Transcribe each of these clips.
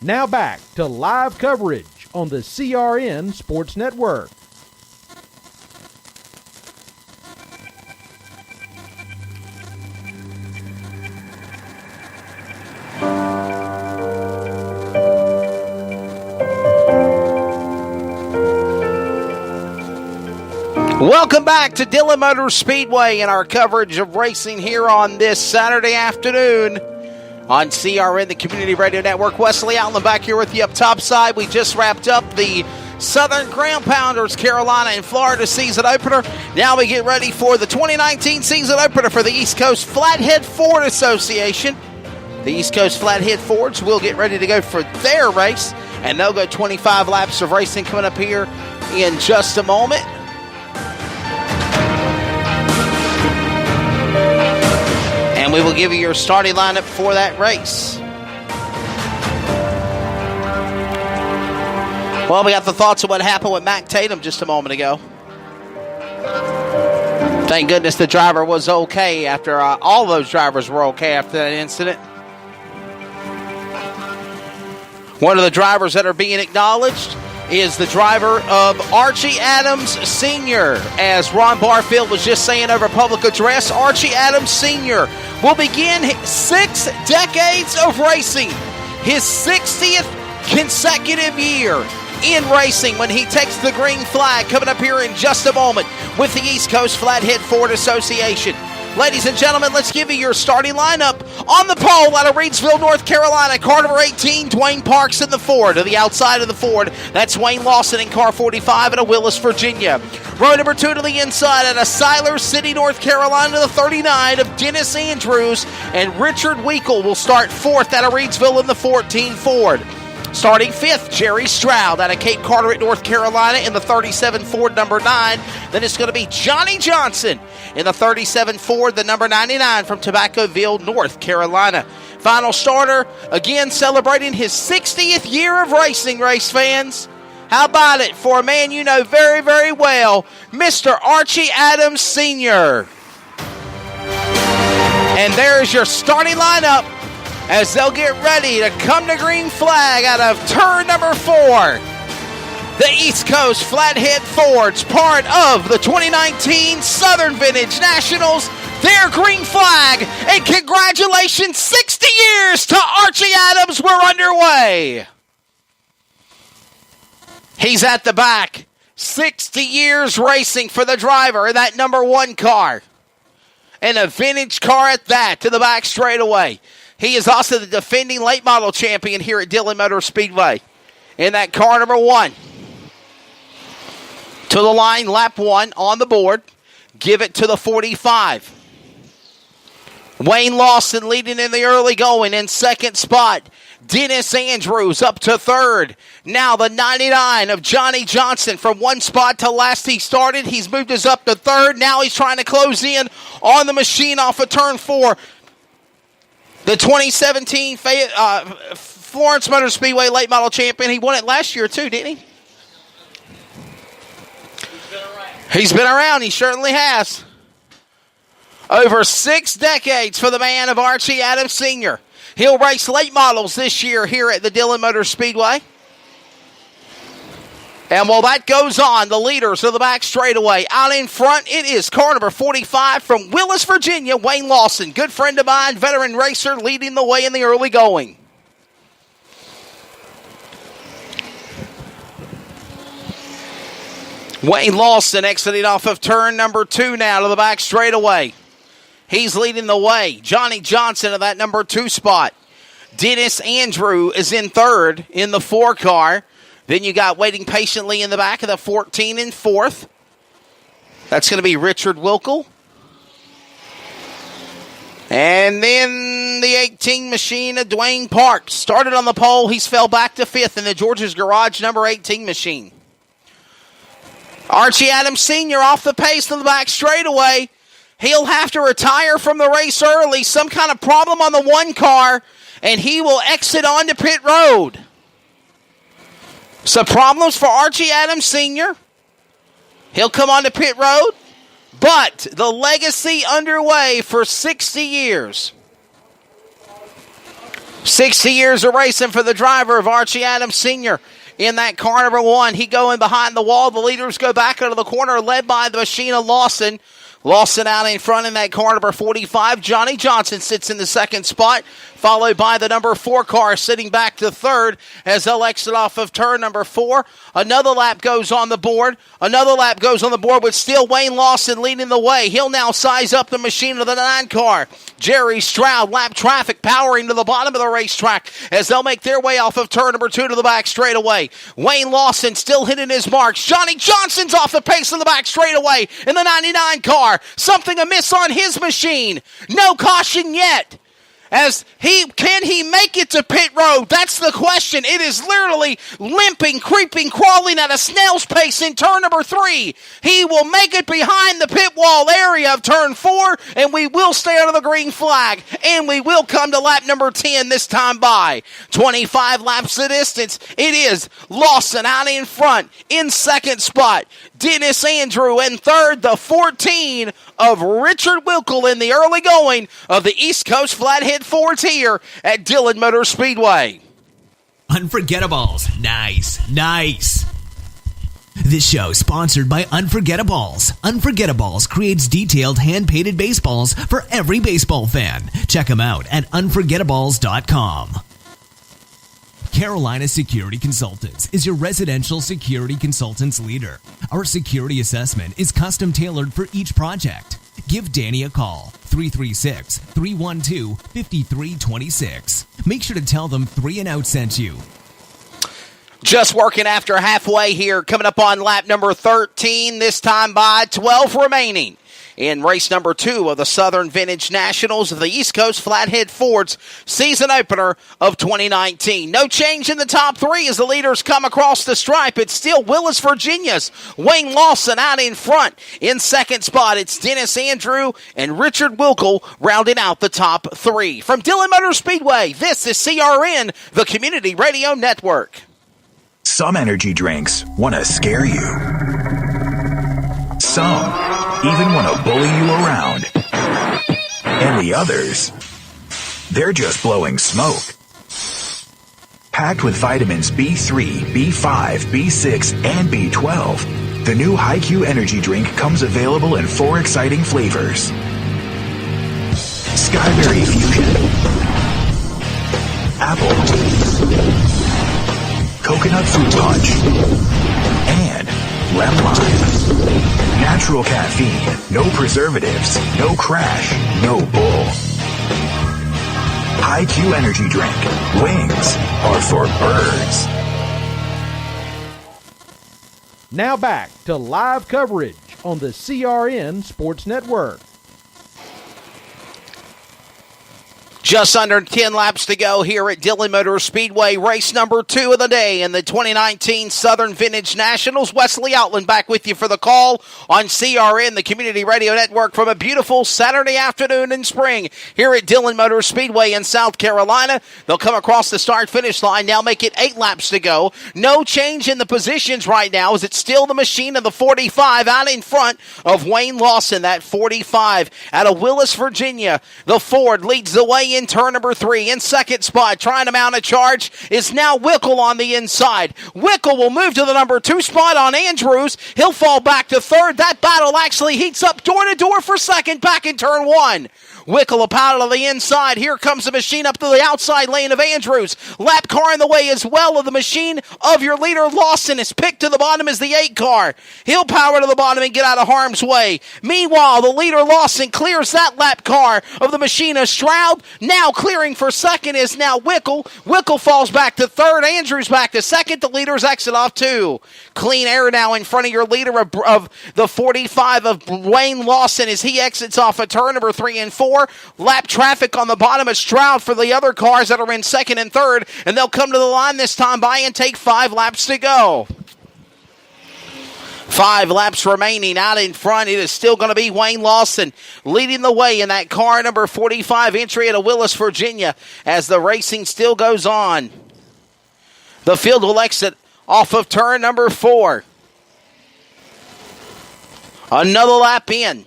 Now back to live coverage on the CRN Sports Network. Welcome back to Dillion Motor Speedway and our coverage of racing here on this Saturday afternoon on CRN, the Community Radio Network. Wesley Outland back here with you up top side. We just wrapped up the Southern Ground Pounders, Carolina and Florida season opener. Now we get ready for the 2019 season opener for the East Coast Flathead Ford Association. The East Coast Flathead Fords will get ready to go for their race, and they'll go 25 laps of racing coming up here in just a moment. And we will give you your starting lineup for that race. Well, we got the thoughts of what happened with Mac Tatum just a moment ago. Thank goodness the driver was okay after all those drivers were okay after that incident. One of the drivers that are being acknowledged is the driver of Archie Adams Sr. As Ron Barfield was just saying over public address, Archie Adams Sr. will begin 6 decades of racing, his 60th consecutive year in racing when he takes the green flag, coming up here in just a moment with the East Coast Flathead Ford Association. Ladies and gentlemen, let's give you your starting lineup. On the pole out of Reidsville, North Carolina, car number 18, Dwayne Parks in the Ford. To the outside of the Ford, that's Wayne Lawson in car 45 out of Willis, Virginia. Row number 2 to the inside out of Siler City, North Carolina, the 39 of Dennis Andrews. And Richard Weekle will start 4th out of Reidsville in the 14 Ford. Starting 5th, Jerry Stroud out of Cape Carteret, North Carolina in the 37 Ford number 9. Then it's going to be Johnny Johnson in the 37 Ford, the number 99 from Tobaccoville, North Carolina. Final starter, again celebrating his 60th year of racing, race fans. How about it for a man you know very, very well, Mr. Archie Adams Sr. And there's your starting lineup as they'll get ready to come to green flag out of turn number 4. The East Coast Flathead Fords, part of the 2019 Southern Vintage Nationals, their green flag. And congratulations, 60 years to Archie Adams. We're underway. He's at the back. 60 years racing for the driver in that number 1 car. And a vintage car at that, to the back straightaway. He is also the defending late model champion here at Dillion Motor Speedway. In that car number 1. To the line, lap 1 on the board. Give it to the 45. Wayne Lawson leading in the early going in second spot. Dennis Andrews up to 3rd. Now the 99 of Johnny Johnson from 1 spot to last he started. He's moved us up to 3rd. Now he's trying to close in on the machine off of turn 4. The 2017 Florence Motor Speedway late model champion. He won it last year too, didn't he? He's been around. He certainly has. Over 6 decades for the man of Archie Adams Sr. He'll race late models this year here at the Dillion Motor Speedway. And while that goes on, the leaders of the back straightaway. Out in front, it is car number 45 from Willis, Virginia, Wayne Lawson. Good friend of mine, veteran racer, leading the way in the early going. Wayne Lawson exiting off of turn number 2 now to the back straightaway. He's leading the way. Johnny Johnson of that number 2 spot. Dennis Andrew is in 3rd in the 4 car. Then you got waiting patiently in the back of the 14 in 4th. That's going to be Richard Wilkle. And then the 18 machine of Dwayne Parks. Started on the pole. He's fell back to 5th in the George's Garage number 18 machine. Archie Adams Sr. off the pace of the back straightaway. He'll have to retire from the race early. Some kind of problem on the 1 car. And he will exit onto pit road. Some problems for Archie Adams Sr. He'll come onto pit road. But the legacy underway for 60 years. 60 years of racing for the driver of Archie Adams Sr. in that car number 1. He going behind the wall. The leaders go back into the corner, led by the machine of Lawson. Lawson out in front in that car number 45. Johnny Johnson sits in the second spot, followed by the number 4 car sitting back to third as they'll exit off of turn number 4. Another lap goes on the board. Another lap goes on the board with still Wayne Lawson leading the way. He'll now size up the machine of the 9 car. Jerry Stroud, lap traffic powering to the bottom of the racetrack as they'll make their way off of turn number 2 to the back straightaway. Wayne Lawson still hitting his marks. Johnny Johnson's off the pace in the back straightaway in the 99 car. Something amiss on his machine. No caution yet. Can he make it to pit road? That's the question. It is literally limping, creeping, crawling at a snail's pace in turn number 3. He will make it behind the pit wall area of turn 4, and we will stay under the green flag, and we will come to lap number 10 this time by. 25 laps the distance. It is Lawson out in front in second spot. Dennis Andrew in third, the 14 of Richard Wilkel in the early going of the East Coast Flathead Fords here at Dillion Motor Speedway. Unforgettables. Nice. This show sponsored by Unforgettables. Unforgettables creates detailed hand-painted baseballs for every baseball fan. Check them out at unforgettables.com. Carolina Security Consultants is your residential security consultants leader. Our security assessment is custom tailored for each project. Give Danny a call, 336-312-5326. Make sure to tell them 3 and Out sent you. Just working after halfway here, coming up on lap number 13, this time by 12 remaining. In race number 2 of the Southern Vintage Nationals of the East Coast Flathead Fords season opener of 2019. No change in the top 3 as the leaders come across the stripe. It's still Willis, Virginia's Wayne Lawson out in front. In second spot, it's Dennis Andrew and Richard Wilkel rounding out the top 3. From Dillion Motor Speedway, this is CRN, the Community Radio Network. Some energy drinks want to scare you. Some even want to bully you around. And the others, they're just blowing smoke. Packed with vitamins B3, B5, B6, and B12, the new HiQ energy drink comes available in 4 exciting flavors. Skyberry Fusion, Apple, Coconut Fruit Punch, and Lemon Lime. Natural caffeine, no preservatives, no crash, no bull. HiQ energy drink. Wings are for birds. Now back to live coverage on the CRN Sports Network. Just under 10 laps to go here at Dillion Motor Speedway, race number 2 of the day in the 2019 Southern Vintage Nationals. Wesley Outland back with you for the call on CRN, the Community Radio Network, from a beautiful Saturday afternoon in spring here at Dillion Motor Speedway in South Carolina. They'll come across the start-finish line, now make it 8 laps to go. No change in the positions right now as it's still the machine of the 45 out in front of Wayne Lawson, that 45 out of Willis, Virginia. The Ford leads the way in turn number 3. In second spot, trying to mount a charge, is now Wilkel on the inside. Wilkel will move to the number 2 spot on Andrews. He'll fall back to third. That battle actually heats up door to door for second back in turn 1. Wilkel up out of the inside. Here comes the machine up to the outside lane of Andrews. Lap car in the way as well of the machine of your leader Lawson is picked to the bottom as the 8 car. He'll power to the bottom and get out of harm's way. Meanwhile, the leader Lawson clears that lap car of the machine of Stroud. Now clearing for second is now Wilkel. Wilkel falls back to third. Andrews back to second. The leaders exit off 2. Clean air now in front of your leader of the 45 of Wayne Lawson as he exits off of turn number 3 and 4. Lap traffic on the bottom of Stroud for the other cars that are in second and third, and they'll come to the line this time by and take 5 laps to go. 5 laps remaining out in front. It is still going to be Wayne Lawson leading the way in that car number 45 entry out of Willis, Virginia, as the racing still goes on. The field will exit off of turn number 4. Another lap in.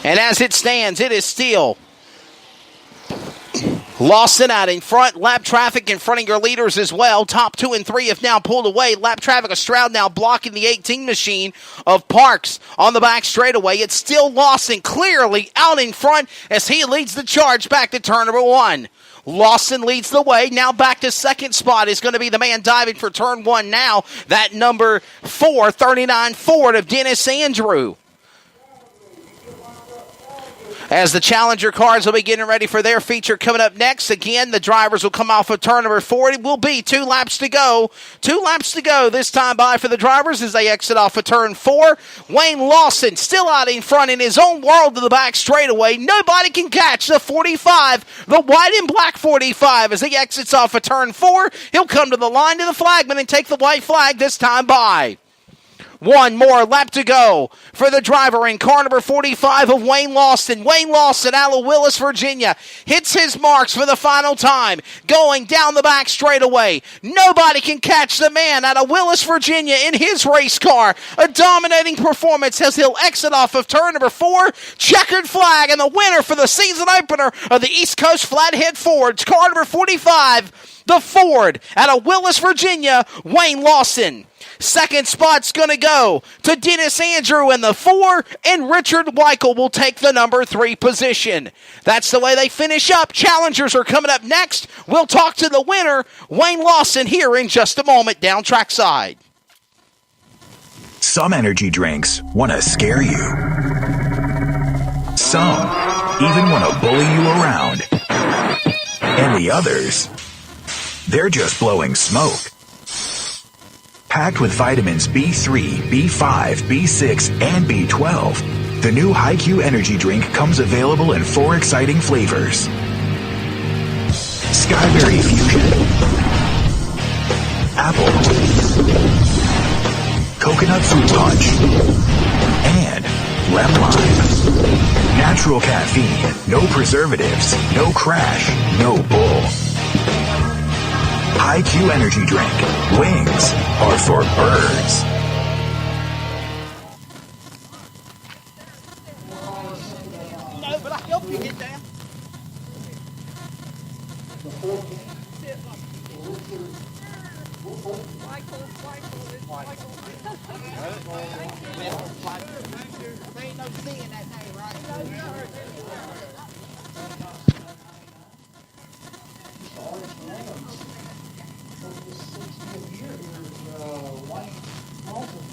And as it stands, it is still Lawson out in front. Lap traffic in front of your leaders as well. Top 2 and 3 have now pulled away. Lap traffic of Stroud now blocking the 18 machine of Parks on the back straightaway. It's still Lawson clearly out in front as he leads the charge back to turn number 1. Lawson leads the way. Now back to second spot is going to be the man diving for turn 1 now. That number 4, 39 Ford of Dennis Andrew. As the Challenger cars will be getting ready for their feature coming up next. Again, the drivers will come off of turn number 4. It will be 2 laps to go. 2 laps to go this time by for the drivers as they exit off of turn 4. Wayne Lawson still out in front in his own world to the back straightaway. Nobody can catch the 45, the white and black 45 as he exits off of turn 4. He'll come to the line to the flagman and take the white flag this time by. 1 more lap to go for the driver in car number 45 of Wayne Lawson. Wayne Lawson out of Willis, Virginia, hits his marks for the final time, going down the back straightaway. Nobody can catch the man out of Willis, Virginia in his race car. A dominating performance as he'll exit off of turn number 4. Checkered flag and the winner for the season opener of the East Coast Flathead Fords, car number 45, the Ford out of Willis, Virginia, Wayne Lawson. Second spot's going to go to Dennis Andrew in the 4, and Richard Weichel will take the number 3 position. That's the way they finish up. Challengers are coming up next. We'll talk to the winner, Wayne Lawson, here in just a moment down trackside. Some energy drinks want to scare you. Some even want to bully you around. And the others, they're just blowing smoke. Packed with vitamins B3, B5, B6, and B12, the new HiQ energy drink comes available in 4 exciting flavors. Skyberry Fusion, Apple, Coconut Fruit Punch, and Lemon Lime. Natural caffeine, no preservatives, no crash, no bull. HiQ energy drink. Wings are for birds. No, but I help you get down. Ain't no seeing that thing, right?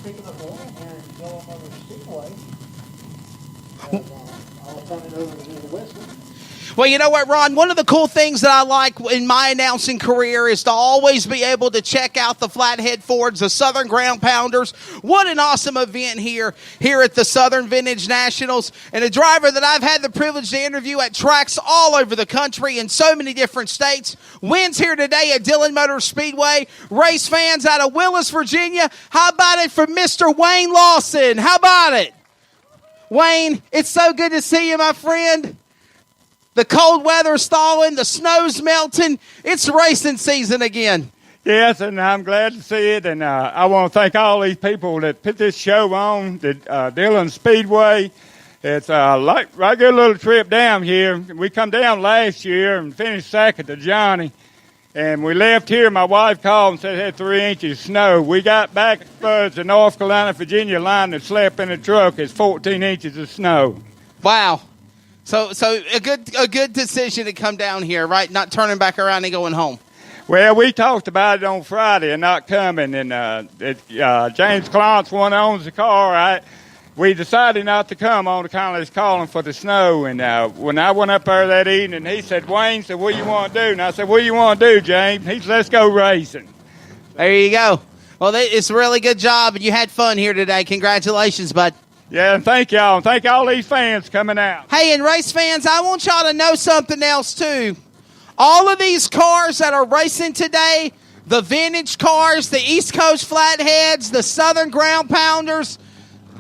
Picking up the land here and going over Speedway. I'll turn it over to the Western. Well, you know what, Ron? One of the cool things that I like in my announcing career is to always be able to check out the Flathead Fords, the Southern Ground Pounders. What an awesome event here at the Southern Vintage Nationals. And a driver that I've had the privilege to interview at tracks all over the country in so many different states. Wins here today at Dillion Motor Speedway. Race fans out of Willis, Virginia. How about it for Mr. Wayne Lawson? How about it? Wayne, it's so good to see you, my friend. The cold weather's thawing, the snow's melting. It's racing season again. Yes, and I'm glad to see it. And I want to thank all these people that put this show on, the Dillion Speedway. It's like a good little trip down here. We come down last year and finished second to Johnny. And we left here. My wife called and said it had 3 inches of snow. We got back to North Carolina, Virginia line and slept in the truck. It's 14 inches of snow. Wow. So a good decision to come down here, right? Not turning back around and going home. Well, we talked about it on Friday and not coming. And James Clance, one owns the car. We decided not to come on account of his calling for the snow. And when I went up there that evening, he said, Wayne said, what do you want to do? And I said, what do you want to do, James? He said, let's go racing. There you go. Well, it's a really good job, and you had fun here today. Congratulations, bud. Yeah, and thank y'all. And thank all these fans coming out. Hey, and race fans, I want y'all to know something else, too. All of these cars that are racing today, the vintage cars, the East Coast Flatheads, the Southern Ground Pounders,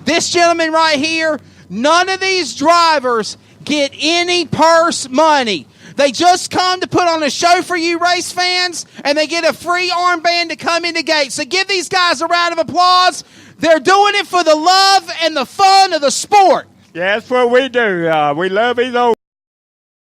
this gentleman right here, none of these drivers get any purse money. They just come to put on a show for you race fans, and they get a free armband to come in the gate. So give these guys a round of applause. They're doing it for the love and the fun of the sport. Yeah, that's what we do. We love these old